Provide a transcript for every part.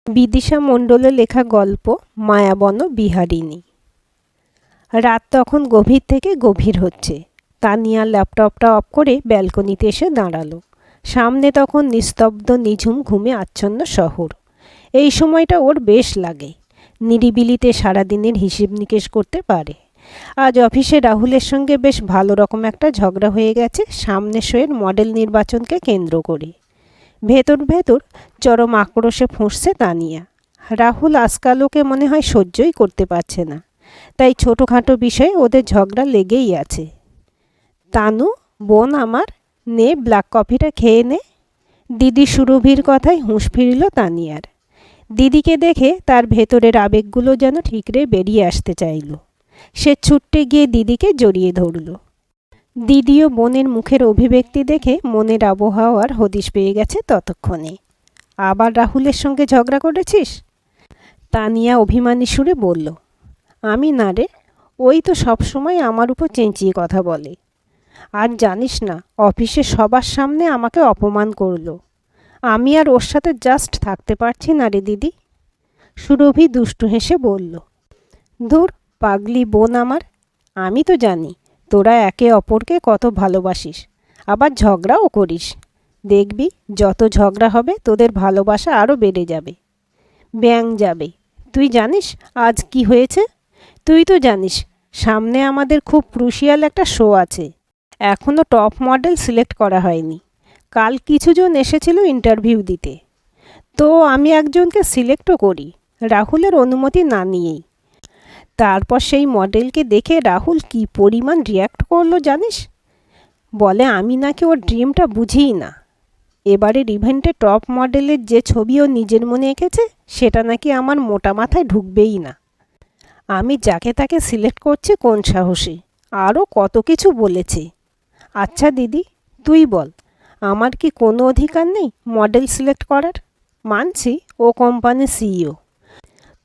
বিদিশা মণ্ডলের লেখা গল্প মায়াবন বিহারিণী। রাত তখন গভীর থেকে গভীর হচ্ছে। তানিয়া ল্যাপটপটা অফ করে ব্যালকনিতে এসে দাঁড়ালো। সামনে তখন নিস্তব্ধ নিঝুম ঘুমে আচ্ছন্ন শহর। এই সময়টা ওর বেশ লাগে। নিরিবিলিতে সারাদিনের হিসেব নিকেশ করতে পারে। আজ অফিসে রাহুলের সঙ্গে বেশ ভালো রকম একটা ঝগড়া হয়ে গেছে সামনে শোয়ের মডেল নির্বাচনকে কেন্দ্র করে। ভেতর ভেতর চরম আক্রোশে ফুঁসছে তানিয়া। রাহুল আজকাল ওকে মনে হয় সহ্যই করতে পারছে না, তাই ছোটোখাটো বিষয়ে ওদের ঝগড়া লেগেই আছে। তানু, বোন আমার, নে ব্ল্যাক কফিটা খেয়ে নে। দিদি সুরভির কথায় হুঁশ ফিরল তানিয়ার। দিদিকে দেখে তার ভেতরের আবেগগুলো যেন ঠিকরে বেরিয়ে আসতে চাইল। সে ছুট্টে গিয়ে দিদিকে জড়িয়ে ধরল। দিদিও বোনের মুখের অভিব্যক্তি দেখে মনের আবহাওয়ার হদিশ পেয়ে গেছে ততক্ষণে। আবার রাহুলের সঙ্গে ঝগড়া করেছিস? তানিয়া অভিমানী সুরে বলল। আমি না রে, ওই তো সবসময় আমার উপর চেঁচিয়ে কথা বলে। আর জানিস না, অফিসে সবার সামনে আমাকে অপমান করলো। আমি আর ওর সাথে জাস্ট থাকতে পারছি না রে দিদি। সুরভি দুষ্টু হেসে বলল। ধুর পাগলি বোন আমার, আমি তো জানি তোরা একে অপরকে কত ভালোবাসিস, আবার ঝগড়াও করিস। দেখবি যত ঝগড়া হবে তোদের ভালোবাসা আরও বেড়ে যাবে। ব্যাং যাবে। তুই জানিস আজ কি হয়েছে? তুই তো জানিস সামনে আমাদের খুব ক্রুশিয়াল একটা শো আছে। এখনও টপ মডেল সিলেক্ট করা হয়নি। কাল কিছুজন এসেছিল ইন্টারভিউ দিতে, তো আমি একজনকে সিলেক্টও করি রাহুলের অনুমতি না নিয়েই। তারপর সেই মডেলকে দেখে রাহুল কি পরিমাণ রিয়্যাক্ট করলো জানিস? বলে আমি নাকি ওর ড্রিমটা বুঝিই না। এবারের ইভেন্টে টপ মডেলের যে ছবি ও নিজের মনে এঁকেছে সেটা নাকি আমার মোটা মাথায় ঢুকবেই না। আমি যাকে তাকে সিলেক্ট করছি কোন সাহসে, আরও কত কিছু বলেছে। আচ্ছা দিদি, তুই বল, আমার কি কোনো অধিকার নেই মডেল সিলেক্ট করার? মানছি ও কোম্পানির সিইও,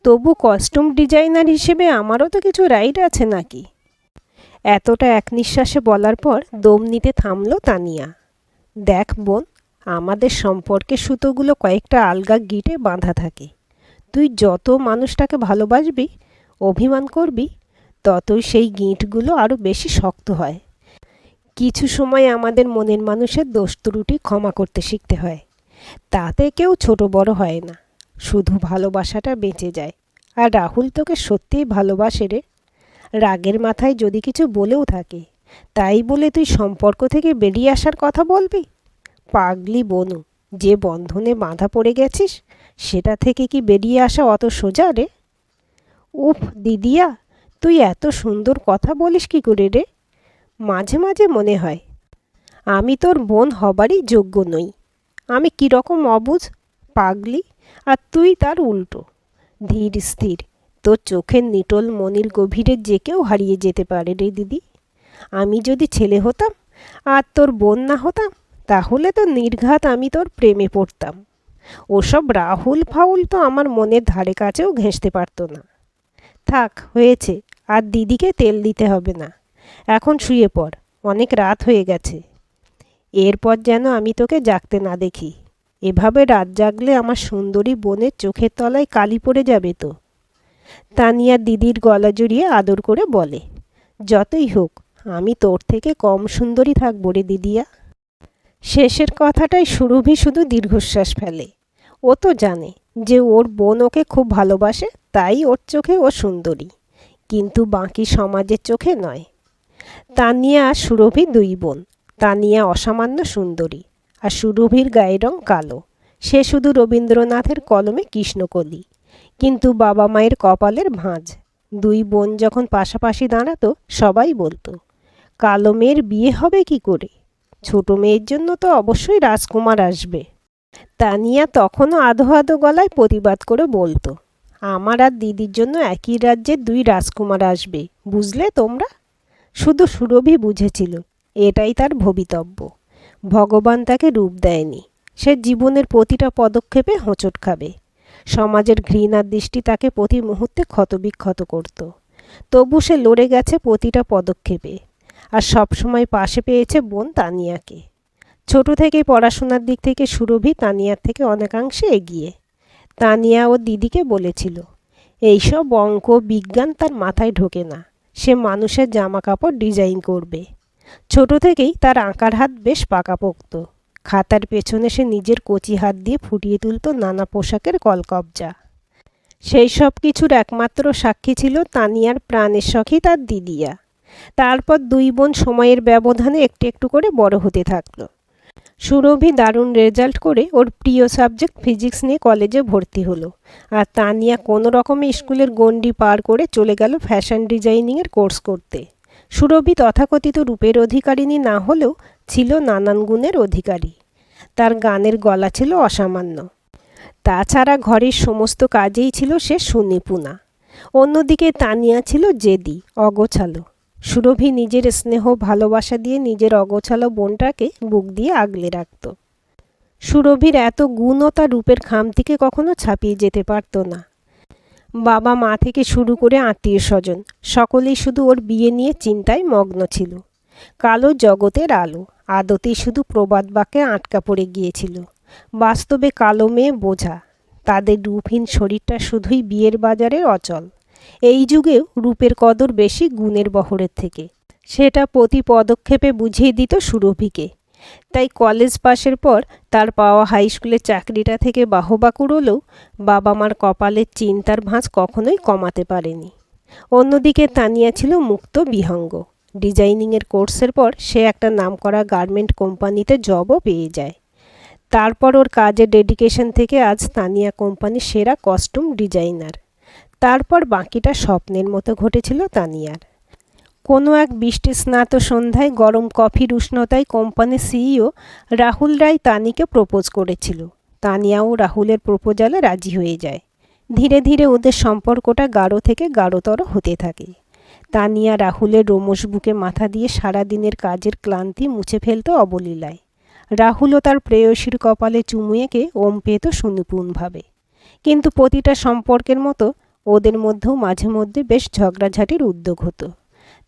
তবু কস্টিউম ডিজাইনার হিসেবে আমারও তো কিছু রাইট আছে নাকি? এতটা এক নিঃশ্বাসে বলার পর দম নিতে থামলো তানিয়া। দেখ বোন, আমাদের সম্পর্কে সুতোগুলো কয়েকটা আলগা গিঁটে বাঁধা থাকে। তুই যত মানুষটাকে ভালোবাসবি, অভিমান করবি, ততই সেই গিঁটগুলো আরও বেশি শক্ত হয়। কিছু সময় আমাদের মনের মানুষের দোষ ত্রুটি ক্ষমা করতে শিখতে হয়। তাতে কেউ ছোট বড় হয় না, শুধু ভালোবাসাটা বেঁচে যায়। আর রাহুল তোকে সত্যিই ভালোবাসে রে। রাগের মাথায় যদি কিছু বলেও থাকে, তাই বলে তুই সম্পর্ক থেকে বেরিয়ে আসার কথা বলবি? পাগলি বনু, যে বন্ধনে বাঁধা পড়ে গেছিস সেটা থেকে কি বেরিয়ে আসা অত সোজা রে? উফ দিদিয়া, তুই এত সুন্দর কথা বলিস কি করে রে? মাঝে মাঝে মনে হয় আমি তোর বোন হবারই যোগ্য নই। আমি কীরকম অবুঝ, পাগলি, আর তুই তার উল্টো ধীর স্থির। তোর চোখের নিটল মনির গভীরে যে কেউ হারিয়ে যেতে পারে রে দিদি। আমি যদি ছেলে হতাম আর তোর বোন না হতাম, তাহলে তো নির্ঘাত আমি তোর প্রেমে পড়তাম। ওসব রাহুল ফাউল তো আমার মনের ধারে কাছেও ঘেঁষতে পারতো না। থাক, হয়েছে, আর দিদিকে তেল দিতে হবে না। এখন শুয়ে পড়, অনেক রাত হয়ে গেছে। এরপর যেন আমি তোকে জাগতে না দেখি। এভাবে রাত জাগলে আমার সুন্দরী বোনের চোখের তলায় কালি পড়ে যাবে তো। তানিয়া দিদির গলা জড়িয়ে আদর করে বলে। যতই হোক, আমি তোর থেকে কম সুন্দরী থাকবো রে দিদিয়া। শেষের কথাটাই সুরভি শুধু দীর্ঘশ্বাস ফেলে। ও তো জানে যে ওর বোন ওকে খুব ভালোবাসে, তাই ওর চোখে ও সুন্দরী, কিন্তু বাকি সমাজের চোখে নয়। তানিয়া আর সুরভি দুই বোন। তানিয়া অসামান্য সুন্দরী, আর সুরভির গায়ের রং কালো। সে শুধু রবীন্দ্রনাথের কলমে কৃষ্ণকলি, কিন্তু বাবা মায়ের কপালের ভাঁজ। দুই বোন যখন পাশাপাশি দাঁড়াতো সবাই বলতো, কালো মেয়ের বিয়ে হবে কি করে? ছোট মেয়ের জন্য তো অবশ্যই রাজকুমার আসবে। তানিয়া তখনও আধো আধো গলায় প্রতিবাদ করে বলতো, আমার আর দিদির জন্য একই রাজ্যে দুই রাজকুমার আসবে, বুঝলে তোমরা? শুধু সুরভি বুঝেছিল এটাই তার ভবিতব্য। ভগবান তাকে রূপ দেয়নি। সে জীবনের প্রতিটা পদক্ষেপে হোঁচট খাবে। সমাজের ঘৃণার দৃষ্টি তাকে প্রতি মুহূর্তে ক্ষতবিক্ষত করত। তবু সে লড়ে গেছে প্রতিটা পদক্ষেপে, আর সবসময় পাশে পেয়েছে বোন তানিয়াকে। ছোট থেকে পড়াশোনার দিক থেকে সুরভি তানিয়ার থেকে অনেকাংশে এগিয়ে। তানিয়া ও দিদিকে বলেছিল, এইসব অঙ্ক বিজ্ঞান তার মাথায় ঢোকে না, সে মানুষের জামা কাপড় ডিজাইন করবে। ছোট থেকেই তার আঁকার হাত বেশ পাকাপোক্ত। খাতার পেছনে সে নিজের কচি হাত দিয়ে ফুটিয়ে তুলত নানা পোশাকের কলকবজা। সেই সব কিছুর একমাত্র সাক্ষী ছিল তানিয়ার প্রাণের সখী তার দিদিয়া। তারপর দুই বোন সময়ের ব্যবধানে একটু একটু করে বড় হতে থাকলো। সুরভি দারুণ রেজাল্ট করে ওর প্রিয় সাবজেক্ট ফিজিক্স নিয়ে কলেজে ভর্তি হলো, আর তানিয়া কোনো রকমে স্কুলের গণ্ডি পার করে চলে গেল ফ্যাশন ডিজাইনিংয়ের কোর্স করতে। সুরভি তথাকথিত রূপের অধিকারিণী না হলেও ছিল নানান গুণের অধিকারী। তার গানের গলা ছিল অসামান্য। তাছাড়া ঘরের সমস্ত কাজেই ছিল সে সুনিপুণা। অন্যদিকে তানিয়া ছিল জেদি, অগোছালো। সুরভি নিজের স্নেহ ভালোবাসা দিয়ে নিজের অগোছালো বোনটাকে বুক দিয়ে আগলে রাখত। সুরভির এত গুণ ও তার রূপের খামতিকে কখনো ছাপিয়ে যেতে পারত না। বাবা মা থেকে শুরু করে আত্মীয় স্বজন সকলেই শুধু ওর বিয়ে নিয়ে চিন্তায় মগ্ন ছিল। কালো জগতের আলো আদতেই শুধু প্রবাদ বাক্যে আটকা পড়ে গিয়েছিল। বাস্তবে কালো মেয়ে বোঝা, তাদের রূপহীন শরীরটা শুধুই বিয়ের বাজারের অচল। এই যুগেও রূপের কদর বেশি গুণের বহরের থেকে, সেটা প্রতি পদক্ষেপে বুঝিয়ে দিত সুরভিকে। তাই কলেজ পাশের পর তার পাওয়া হাই স্কুলের চাকরিটা থেকে বাহবা কুড়োলেও বাবা মার কপালের চিন্তার ভাঁজ কখনোই কমাতে পারেনি। অন্যদিকে তানিয়া ছিল মুক্ত বিহঙ্গ। ডিজাইনিংয়ের কোর্সের পর সে একটা নামকরা গার্মেন্ট কোম্পানিতে জবও পেয়ে যায়। তারপর ওর কাজের ডেডিকেশন থেকে আজ তানিয়া কোম্পানির সেরা কস্টিউম ডিজাইনার। তারপর বাকিটা স্বপ্নের মতো ঘটেছিল তানিয়ার। কোনো এক বৃষ্টি স্নাত সন্ধ্যায় গরম কফির উষ্ণতায় কোম্পানির সিইও রাহুল রায় তানিকে প্রপোজ করেছিল। তানিয়াও রাহুলের প্রপোজালে রাজি হয়ে যায়। ধীরে ধীরে ওদের সম্পর্কটা গাঢ় থেকে গাঢ়তর হতে থাকে। তানিয়া রাহুলের রোমশ বুকে মাথা দিয়ে সারাদিনের কাজের ক্লান্তি মুছে ফেলত অবলীলায়। রাহুলও তার প্রেয়সীর কপালে চুমু এঁকে ওম পেত সুনিপুণভাবে। কিন্তু প্রতিটা সম্পর্কের মতো ওদের মধ্যেও মাঝে মধ্যে বেশ ঝগড়াঝাটির উদ্যোগ হতো।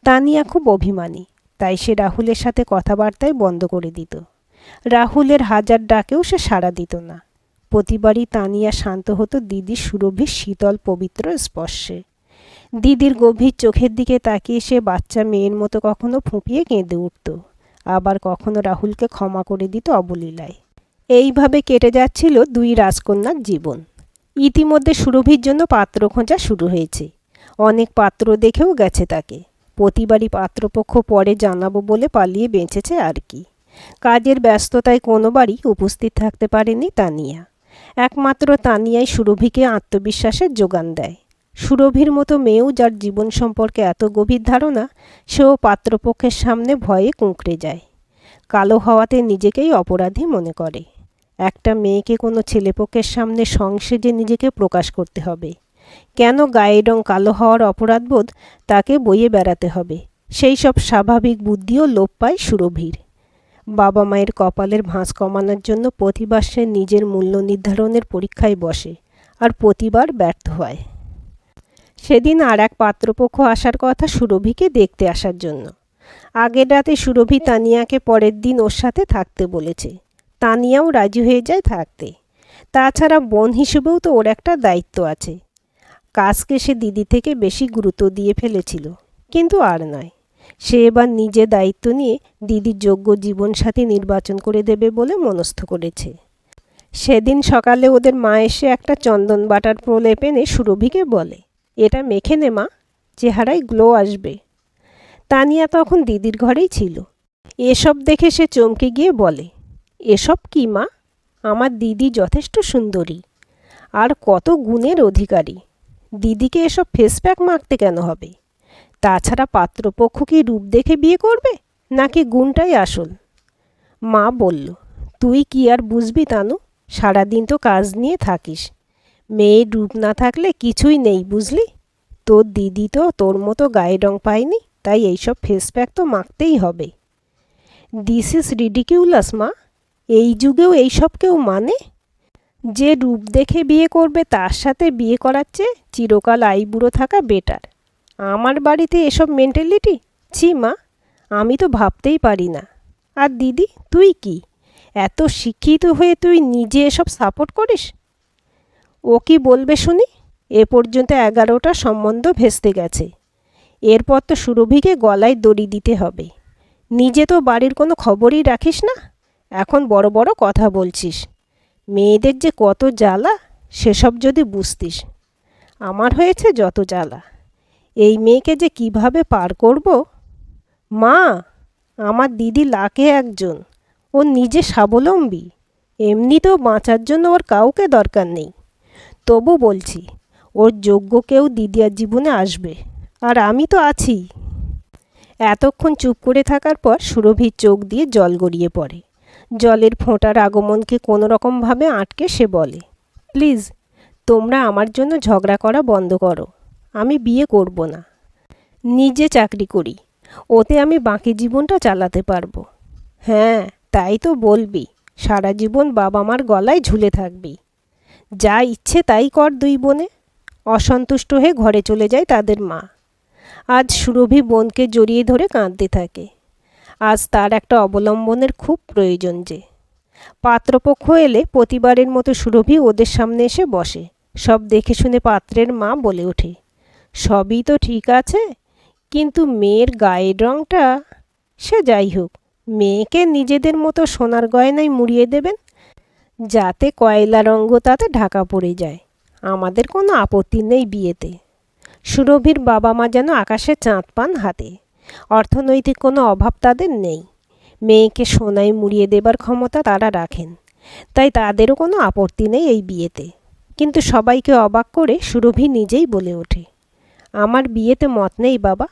তানিয়া খুব অভিমানী, তাই সে রাহুলের সাথে কথাবার্তায় বন্ধ করে দিত। রাহুলের হাজার ডাকেও সে সাড়া দিত না। প্রতিবারই তানিয়া শান্ত হতো দিদির সুরভির শীতল পবিত্র স্পর্শে। দিদির গভীর চোখের দিকে তাকিয়ে সে বাচ্চা মেয়ের মতো কখনো ফুঁপিয়ে কেঁদে উঠত, আবার কখনো রাহুলকে ক্ষমা করে দিত অবলীলায়। এইভাবে কেটে যাচ্ছিল দুই রাজকন্যার জীবন। ইতিমধ্যে সুরভির জন্য পাত্র খোঁজা শুরু হয়েছে। অনেক পাত্র দেখেও গেছে তাকে। প্রতিবারই পাত্রপক্ষ পরে জানাবো বলে পালিয়ে বেঁচেছে আর কি। কাজের ব্যস্ততায় কোনোবারই উপস্থিত থাকতে পারেনি তানিয়া। একমাত্র তানিয়াই সুরভিকে আত্মবিশ্বাসের যোগান দেয়। সুরভির মতো মেয়েও যার জীবন সম্পর্কে এত গভীর ধারণা, সেও পাত্রপক্ষের সামনে ভয়ে কুঁকড়ে যায়। কালো হওয়াতে নিজেকেই অপরাধী মনে করে। একটা মেয়েকে কোনো ছেলেপক্ষের সামনে সংসেজে নিজেকে প্রকাশ করতে হবে। কেন গায়ের রং কালো হওয়ার অপরাধবোধ তাকে বইয়ে বেড়াতে হবে, সেই সব স্বাভাবিক বুদ্ধিও লোপ পায় সুরভির। বাবা মায়ের কপালের ভাঁজ কমানোর জন্য প্রতিবার সে নিজের মূল্য নির্ধারণের পরীক্ষায় বসে, আর প্রতিবার ব্যর্থ হয়। সেদিন আর এক পাত্রপক্ষ আসার কথা সুরভিকে দেখতে আসার জন্য। আগের রাতে সুরভি তানিয়াকে পরের দিন ওর সাথে থাকতে বলেছে। তানিয়াও রাজি হয়ে যায় থাকতে। তাছাড়া বোন হিসেবেও তো ওর একটা দায়িত্ব আছে। কাজকে সে দিদি থেকে বেশি গুরুত্ব দিয়ে ফেলেছিল, কিন্তু আর নয়। সে এবার নিজে দায়িত্ব নিয়ে দিদির যোগ্য জীবনসাথী নির্বাচন করে দেবে বলে মনস্থ করেছে। সেদিন সকালে ওদের মা এসে একটা চন্দন বাটার প্রলেপ এনে সুরভিকে বলে, এটা মেখে নে মা, চেহারায় গ্লো আসবে। তানিয়া তখন দিদির ঘরেই ছিল। এসব দেখে সে চমকে গিয়ে বলে, এসব কি মা? আমার দিদি যথেষ্ট সুন্দরী আর কত গুণের অধিকারী। দিদিকে এসব ফেস প্যাক মাখতে কেন হবে? তাছাড়া পাত্রপক্ষ কি রূপ দেখে বিয়ে করবে, নাকি গুণটাই আসল? মা বলল, তুই কি আর বুঝবি তানু, সারাদিন তো কাজ নিয়ে থাকিস। মেয়ের রূপ না থাকলে কিছুই নেই, বুঝলি? তোর দিদি তো তোর মতো গায়ের রং পায়নি, তাই এইসব ফেস প্যাক তো মাখতেই হবে। দিস ইজ রিডিকিউলাস মা। এই যুগেও এইসব কেউ মানে? যে রূপ দেখে বিয়ে করবে তার সাথে বিয়ে করার চেয়ে চিরকাল আইবুড়ো থাকা বেটার। আমার বাড়িতে এসব মেন্টালিটি, ছি মা, আমি তো ভাবতেই পারি না। আর দিদি, তুই কি এত শিক্ষিত হয়ে তুই নিজে এসব সাপোর্ট করিস? ও কি বলবে শুনি? এ পর্যন্ত 11টা সম্বন্ধ ভেস্তে গেছে। এরপর তো সুরভিকে গলায় দড়ি দিতে হবে। নিজে তো বাড়ির কোনো খবরই রাখিস না, এখন বড় বড় কথা বলছিস। মেয়েদের যে কত জ্বালা, সেসব যদি বুঝতিস। আমার হয়েছে যত জ্বালা। এই মেয়েকে যে কিভাবে পার করব। মা, আমার দিদি লাখে একজন, ও নিজে স্বাবলম্বী। এমনিতেও বাঁচার জন্য ওর কাউকে দরকার নেই। তবু বলছি, ওর যোগ্য কেউ দিদিয়ার জীবনে আসবে, আর আমি তো আছি। এতক্ষণ চুপ করে থাকার পর সুরভির চোখ দিয়ে জল গড়িয়ে পড়ে। জলের ফোঁটার আগমনকে কোনো রকমভাবে আটকে সে বলে, প্লিজ, তোমরা আমার জন্য ঝগড়া করা বন্ধ করো। আমি বিয়ে করব না। নিজে চাকরি করি, ওতে আমি বাকি জীবনটা চালাতে পারবো। হ্যাঁ, তাই তো বলবি। সারা জীবন বাবা মার গলায় ঝুলে থাকবি। যা ইচ্ছে তাই কর দুই বোনে। অসন্তুষ্ট হয়ে ঘরে চলে যায় তাদের মা। আজ সুরভি বোনকে জড়িয়ে ধরে কাঁদতে থাকে। আজ তার একটা অবলম্বনের খুব প্রয়োজন যে। পাত্রপক্ষ এলে প্রতিবারের মতো সুরভি ওদের সামনে এসে বসে। সব দেখে শুনে পাত্রের মা বলে ওঠে, সবই তো ঠিক আছে, কিন্তু মেয়ের গায়ের রঙটা। সে যাই হোক, মেয়েকে নিজেদের মতো সোনার গয়নায় মুড়িয়ে দেবেন, যাতে কয়লা রঙ্গ তাতে ঢাকা পড়ে যায়। আমাদের কোনো আপত্তি নেই বিয়েতে। সুরভির বাবা মা যেন আকাশে চাঁদ পান হাতে। অর্থনৈতিক কোনো অভাব তাদের নেই। মেয়েকে সোনায় মুড়িয়ে দেবার ক্ষমতা তারা রাখেন, তাই তাদেরও কোনো আপত্তি নেই এই বিয়েতে। কিন্তু সবাইকে অবাক করে সুরভি নিজেই বলে ওঠে, আমার বিয়েতে মত নেই বাবা।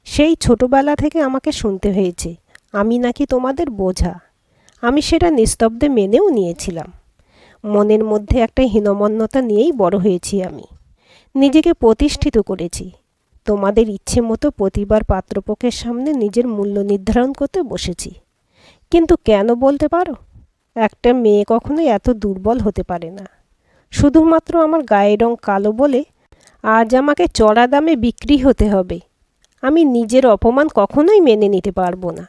সেই ছোটবেলা থেকে আমাকে শুনতে হয়েছে আমি নাকি তোমাদের বোঝা। আমি সেটা নিস্তব্ধে মেনেও নিয়েছিলাম। মনের মধ্যে একটা হীনমন্যতা নিয়েই বড় হয়েছি আমি। নিজেকে প্রতিষ্ঠিত করেছি। তোমাদের ইচ্ছে মতো প্রতিবার পাত্রপক্ষের সামনে নিজের মূল্য নির্ধারণ করতে বসেছি। কিন্তু কেন বলতে পারো? একটা মেয়ে কখনোই এত দুর্বল হতে পারে না। শুধুমাত্র আমার গায়ের রং কালো বলে আজ আমাকে চড়া দামে বিক্রি হতে হবে। আমি নিজের অপমান কখনোই মেনে নিতে পারবো না।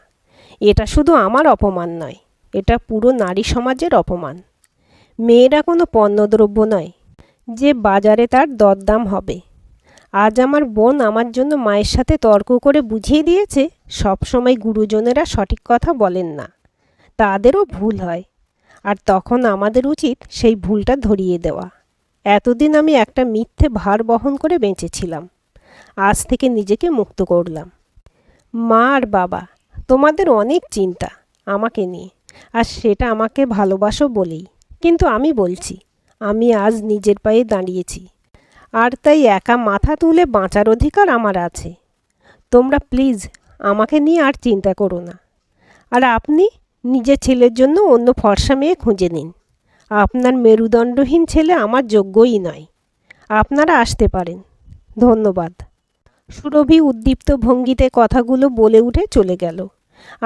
এটা শুধু আমার অপমান নয়, এটা পুরো নারী সমাজের অপমান। মেয়েরা কোনো পণ্যদ্রব্য নয় যে বাজারে তার দরদাম হবে। আজ আমার বোন আমার জন্য মায়ের সাথে তর্ক করে বুঝিয়ে দিয়েছে সবসময় গুরুজনেরা সঠিক কথা বলেন না, তাদেরও ভুল হয়। আর তখন আমাদের উচিত সেই ভুলটা ধরিয়ে দেওয়া। এতদিন আমি একটা মিথ্যে ভার বহন করে বেঁচেছিলাম। আজ থেকে নিজেকে মুক্ত করলাম। মা আর বাবা, তোমাদের অনেক চিন্তা আমাকে নিয়ে, আর সেটা আমাকে ভালোবাসো বলেই। কিন্তু আমি বলছি, আমি আজ নিজের পায়ে দাঁড়িয়েছি, আর তাই একা মাথা তুলে বাঁচার অধিকার আমার আছে। তোমরা প্লিজ আমাকে নিয়ে আর চিন্তা করো না। আর আপনি নিজের ছেলের জন্য অন্য ফর্সা মেয়ে খুঁজে নিন। আপনার মেরুদণ্ডহীন ছেলে আমার যোগ্যই নয়। আপনারা আসতে পারেন। ধন্যবাদ। সুরভি উদ্দীপ্ত ভঙ্গিতে কথাগুলো বলে উঠে চলে গেল।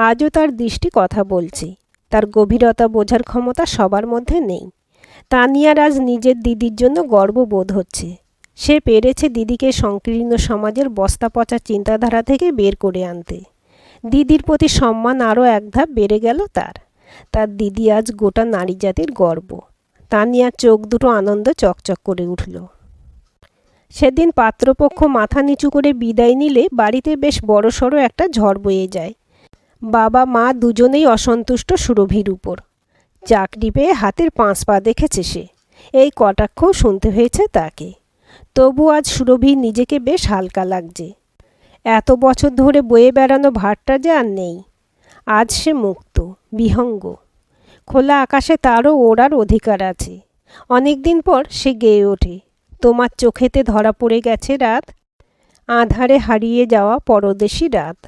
আজও তার দৃষ্টি কথা বলছে। তার গভীরতা বোঝার ক্ষমতা সবার মধ্যে নেই। তানিয়ার আজ নিজের দিদির জন্য গর্ববোধ হচ্ছে। সে পেরেছে দিদিকে সংকীর্ণ সমাজের বস্তা পচা চিন্তাধারা থেকে বের করে আনতে। দিদির প্রতি সম্মান আরও এক ধাপ বেড়ে গেল তার। তার দিদি আজ গোটা নারী জাতির গর্ব। তানিয়ার চোখ দুটো আনন্দ চকচক করে উঠল। সেদিন পাত্রপক্ষ মাথা নিচু করে বিদায় নিলে বাড়িতে বেশ বড়সড় একটা ঝড় বয়ে যায়। বাবা মা দুজনেই অসন্তুষ্ট সুরভির উপর। চাকরি পেয়ে হাতের 5 পা দেখেছে সে, এই কটাক্ষও শুনতে হয়েছে তাকে। তবু আজ সুরভি নিজেকে বেশ হালকা লাগছে। এত বছর ধরে বয়ে বেড়ানো ভারটা যে আর নেই। আজ সে মুক্ত, বিহঙ্গ। খোলা আকাশে তারও ওড়ার অধিকার আছে। অনেক দিন পর সে গেয়ে ওঠে, তোমার চোখেতে ধরা পড়ে গেছে রাত, আঁধারে হারিয়ে যাওয়া পরদেশী রাত।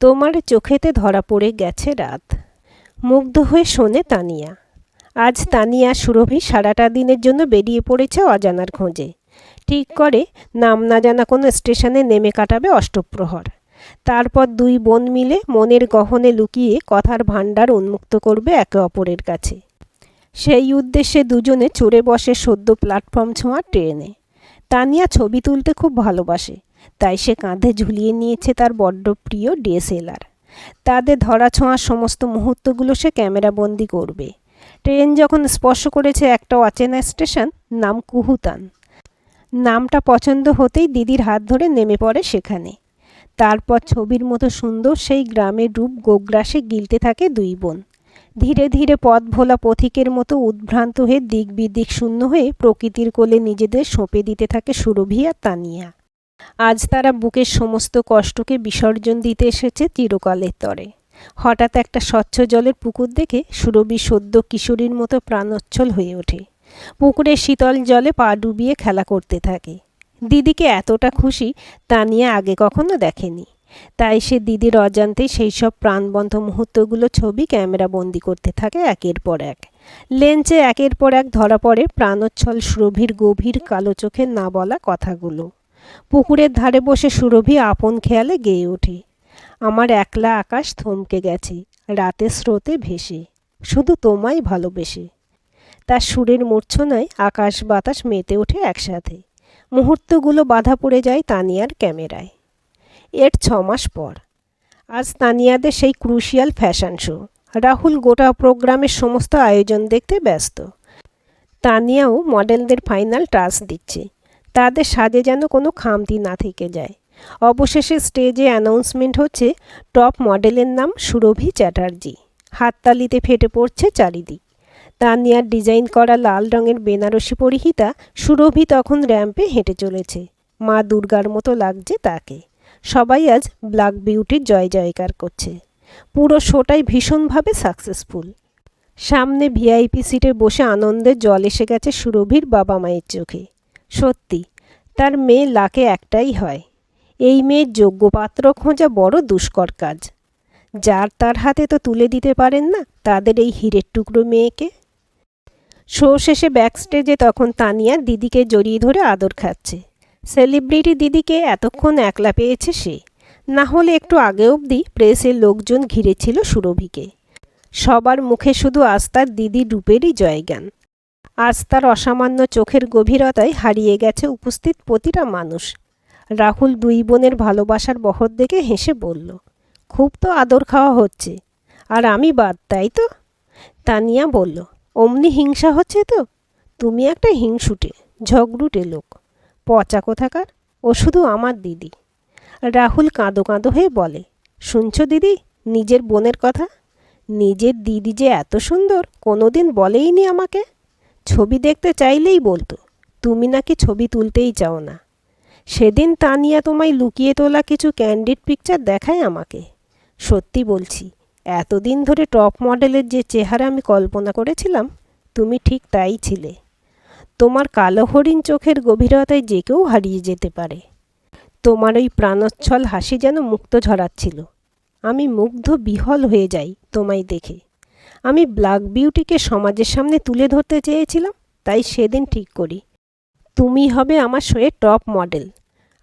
তোমার চোখেতে ধরা পড়ে গেছে রাত। মুগ্ধ হয়ে শোনে তানিয়া। আজ তানিয়া সুরভি সারাটা দিনের জন্য বেরিয়ে পড়েছে অজানার খোঁজে। ঠিক করে নাম না জানা কোনো স্টেশনে নেমে কাটাবে অষ্টপ্রহর। তারপর দুই বোন মিলে মনের গহনে লুকিয়ে কথার ভাণ্ডার উন্মুক্ত করবে একে অপরের কাছে। সেই উদ্দেশ্যে দুজনে চড়ে বসে সদ্য প্ল্যাটফর্ম ছোঁয়া ট্রেনে। তানিয়া ছবি তুলতে খুব ভালোবাসে, তাই সে কাঁধে ঝুলিয়ে নিয়েছে তার বড্ড প্রিয় ডিএসএলআর। তাদের ধরা ছোঁয়ার সমস্ত মুহূর্তগুলো সে ক্যামেরাবন্দি করবে। ট্রেন যখন স্পর্শ করেছে একটা অচেনা স্টেশন, নাম কুহুতান। নামটা পছন্দ হতেই দিদির হাত ধরে নেমে পড়ে সেখানে। তারপর ছবির মতো সুন্দর সেই গ্রামের রূপ গোগ্রাসে গিলতে থাকে দুই বোন। ধীরে ধীরে পথ ভোলা পথিকের মতো উদ্ভ্রান্ত হয়ে দিক বিদিক শূন্য হয়ে প্রকৃতির কোলে নিজেদের সঁপে দিতে থাকে সুরভি আর তানিয়া। আজ তারা বুকের সমস্ত কষ্টকে বিসর্জন দিতে এসেছে চিরকালের তরে। হঠাৎ একটা স্বচ্ছ জলের পুকুর দেখে সুরভি সদ্য কিশোরীর মতো প্রাণোচ্ছল হয়ে ওঠে। পুকুরের শীতল জলে পা ডুবিয়ে খেলা করতে থাকে। দিদিকে এতটা খুশি তানিয়া আগে কখনো দেখেনি। তাই সে দিদির অজান্তেই সেই সব প্রাণবন্ত মুহূর্তগুলো ছবি ক্যামেরা বন্দি করতে থাকে একের পর এক। লেন্সে একের পর এক ধরা পড়ে প্রাণোচ্ছল সুরভির গভীর কালো চোখের না বলা কথাগুলো। পুকুরের ধারে বসে সুরভি আপন খেয়ালে গেয়ে ওঠে, আমার একলা আকাশ থমকে গেছে রাতের স্রোতে ভেসে, শুধু তোমায় ভালোবেসে। তার সুরের মূর্ছনায় আকাশ বাতাস মেতে ওঠে একসাথে। মুহূর্তগুলো বাধা পড়ে যায় তানিয়ার ক্যামেরায়। এর 6 মাস পর আজ তানিয়াদের সেই ক্রুশিয়াল ফ্যাশন শো। রাহুল গোটা প্রোগ্রামের সমস্ত আয়োজন দেখতে ব্যস্ত। তানিয়াও মডেলদের ফাইনাল টাচ দিচ্ছে। তাদের সাজে যেন কোনো খামতি না থেকে যায়। অবশেষে স্টেজে অ্যানাউন্সমেন্ট হচ্ছে, টপ মডেলের নাম সুরভি চ্যাটার্জি। হাততালিতে ফেটে পড়ছে চারিদিক। তানিয়ার ডিজাইন করা লাল রঙের বেনারসি পরিহিতা সুরভি তখন র্যাম্পে হেঁটে চলেছে। মা দুর্গার মতো লাগছে তাকে। সবাই আজ ব্ল্যাক বিউটির জয় জয়কার করছে। পুরো শোটাই ভীষণভাবে সাকসেসফুল। সামনে ভিআইপি সিটে বসে আনন্দে জল এসে গেছে সুরভির বাবা মায়ের চোখে। সত্যি তার মেয়ে লাকে একটাই হয়। এই মেয়ের যোগ্য পাত্র খোঁজা বড় দুষ্কর কাজ। যার তার হাতে তো তুলে দিতে পারেন না তাদের এই হীরের টুকরো মেয়েকে। শো শেষে ব্যাকস্টেজে তখন তানিয়া দিদিকে জড়িয়ে ধরে আদর খাচ্ছে। সেলিব্রিটি দিদিকে এতক্ষণ একলা পেয়েছে সে। না হলে একটু আগে অবধি প্রেসের লোকজন ঘিরেছিল সুরভিকে। সবার মুখে শুধু আস্থার দিদির রূপেরই জয়গান। আজ তার অসামান্য চোখের গভীরতায় হারিয়ে গেছে উপস্থিত প্রতিটা মানুষ। রাহুল দুই বোনের ভালোবাসার বহর দেখে হেসে বলল, খুব তো আদর খাওয়া হচ্ছে, আর আমি বাদ, তাই তো? তানিয়া বলল, অমনি হিংসা হচ্ছে তো? তুমি একটা হিংসুটে ঝগড়ুটে লোক, পচা কোথাকার। ও শুধু আমার দিদি। রাহুল কাঁদো কাঁদো হয়ে বলে, শুনছ দিদি নিজের বোনের কথা? নিজের দিদি যে এত সুন্দর কোনোদিন বলেইনি আমাকে। ছবি দেখতে চাইলেই বলতো, তুমি নাকি ছবি তুলতেই চাও না। সেদিন তানিয়া তোমায় লুকিয়ে তোলা কিছু ক্যান্ডিড পিকচার দেখায় আমাকে। সত্যি বলছি, এতদিন ধরে টপ মডেলের যে চেহারা আমি কল্পনা করেছিলাম তুমি ঠিক তাই ছিলে। তোমার কালো হরিণ চোখের গভীরতায় যে কেউ হারিয়ে যেতে পারে। তোমার ওই প্রাণোচ্ছল হাসি যেন মুক্ত ঝরাচ্ছিল। আমি মুগ্ধ বিহল হয়ে যাই তোমায় দেখে। আমি ব্ল্যাক বিউটিকে সমাজের সামনে তুলে ধরতে চেয়েছিলাম, তাই সেদিন ঠিক করি তুমি হবে আমার শোয়ের টপ মডেল,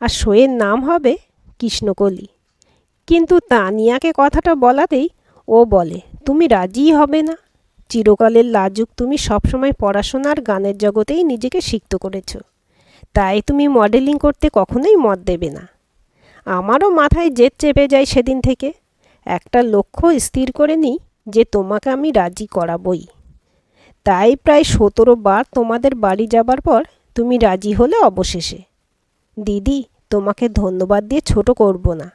আর শোয়ের নাম হবে কৃষ্ণকলি। কিন্তু তানিয়াকে কথাটা বলাতেই ও বলে, তুমি রাজিই হবে না। চিরকালের লাজুক তুমি সবসময় পড়াশোনার গানের জগতেই নিজেকে সিক্ত করেছ, তাই তুমি মডেলিং করতে কখনোই মত দেবে না। আমারও মাথায় জেদ চেপে যায় সেদিন থেকে। একটা লক্ষ্য স্থির করে নিই যে তোমাকে আমি রাজি করাবই। তাই প্রায় 17 বার তোমাদের বাড়ি যাবার পর তুমি রাজি হলে অবশেষে। দিদি তোমাকে ধন্যবাদ দিয়ে ছোট করব না।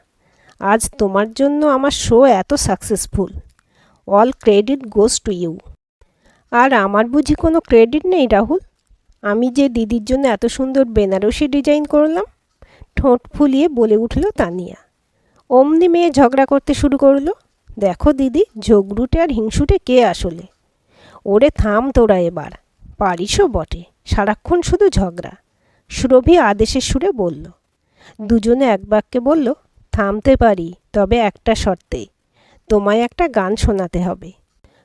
আজ তোমার জন্য আমার শো এত successful. All credit goes to you. আর আমার বুঝি কোনো ক্রেডিট নেই রাহুল? আমি যে দিদির জন্য এত সুন্দর বেনারসি ডিজাইন করলাম। ঠোঁট ফুলিয়ে বলে উঠল তানিয়া। অমনি মেয়ে ঝগড়া করতে শুরু করলো, দেখো দিদি ঝগড়ুটে আর হিংসুটে কে আসলে। ওরে থাম তোরা এবার, পারিসও বটে, সারাক্ষণ শুধু ঝগড়া। সুরভি আদেশের সুরে বলল। দুজনে এক বাক্যে বলল, থামতে পারি, তবে একটা শর্তে, তোমায় একটা গান শোনাতে হবে।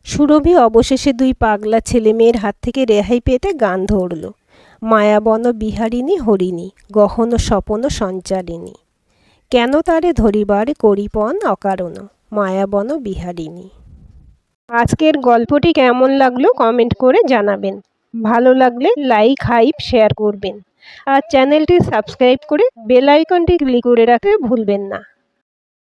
সুরভি অবশেষে দুই পাগলা ছেলে মেয়ের হাত থেকে রেহাই পেতে গান ধরল। মায়াবন বিহারিণী হরিণী, গহন স্বপন সঞ্চারিণী, কেন তারে ধরিবার করিপন অকারণ, মায়াবন বিহারিণী। আজকের গল্পটি কেমন লাগলো কমেন্ট করে জানাবেন। ভালো লাগলে লাইক হাইপ শেয়ার করবেন, আর চ্যানেলটি সাবস্ক্রাইব করে বেল আইকনটি ক্লিক করে রাখতে ভুলবেন না।